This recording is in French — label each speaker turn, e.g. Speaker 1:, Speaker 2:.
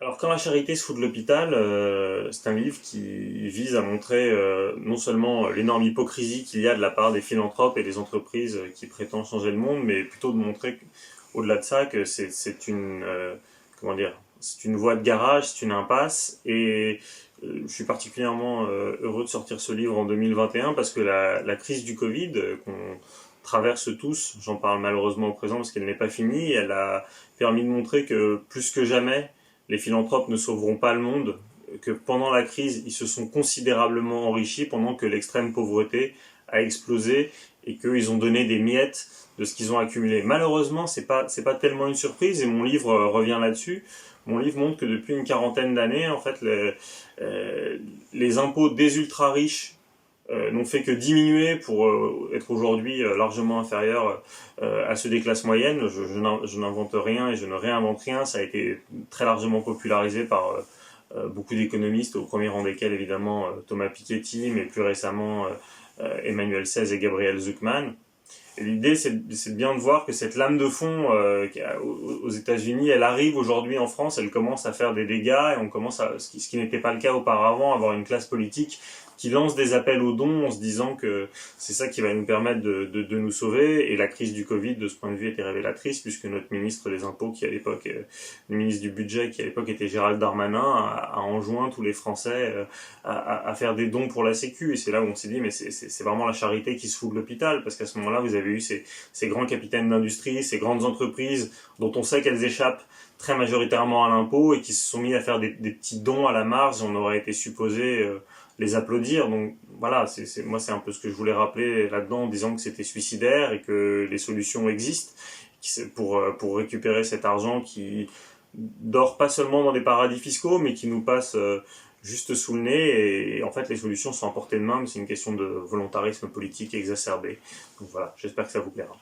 Speaker 1: Alors, quand la charité se fout de l'hôpital, c'est un livre qui vise à montrer non seulement l'énorme hypocrisie qu'il y a de la part des philanthropes et des entreprises qui prétendent changer le monde, mais plutôt de montrer, au-delà de ça, que c'est une comment dire, c'est une voie de garage, c'est une impasse. Et je suis particulièrement heureux de sortir ce livre en 2021 parce que la crise du Covid qu'on traverse tous, j'en parle malheureusement au présent parce qu'elle n'est pas finie, elle a permis de montrer que plus que jamais les philanthropes ne sauveront pas le monde, que pendant la crise, ils se sont considérablement enrichis pendant que l'extrême pauvreté a explosé et qu'ils ont donné des miettes de ce qu'ils ont accumulé. Malheureusement, c'est pas tellement une surprise et mon livre revient là-dessus. Mon livre montre que depuis une quarantaine d'années, en fait, les impôts des ultra riches n'ont fait que diminuer pour être aujourd'hui largement inférieurs à ceux des classes moyennes. Je n'invente rien et je ne réinvente rien. Ça a été très largement popularisé par beaucoup d'économistes, au premier rang desquels évidemment Thomas Piketty, mais plus récemment Emmanuel Saez et Gabriel Zucman. Et l'idée, c'est bien de voir que cette lame de fond aux États-Unis, elle arrive aujourd'hui en France, elle commence à faire des dégâts et on commence ce qui n'était pas le cas auparavant, à avoir une classe politique qui lance des appels aux dons en se disant que c'est ça qui va nous permettre de nous sauver. Et la crise du Covid, de ce point de vue, était révélatrice puisque notre ministre des Impôts, qui à l'époque, le ministre du Budget, qui à l'époque était Gérald Darmanin, a enjoint tous les Français à faire des dons pour la Sécu. Et c'est là où on s'est dit, mais c'est vraiment la charité qui se fout de l'hôpital, parce qu'à ce moment-là, vous avez eu ces grands capitaines d'industrie, ces grandes entreprises dont on sait qu'elles échappent très majoritairement à l'impôt et qui se sont mis à faire des petits dons à la marge. On aurait été supposé les applaudir. Donc voilà, moi c'est un peu ce que je voulais rappeler là-dedans en disant que c'était suicidaire et que les solutions existent pour récupérer cet argent qui dort pas seulement dans des paradis fiscaux, mais qui nous passe juste sous le nez. Et en fait, les solutions sont à portée de main, mais c'est une question de volontarisme politique exacerbé. Donc voilà, j'espère que ça vous plaira.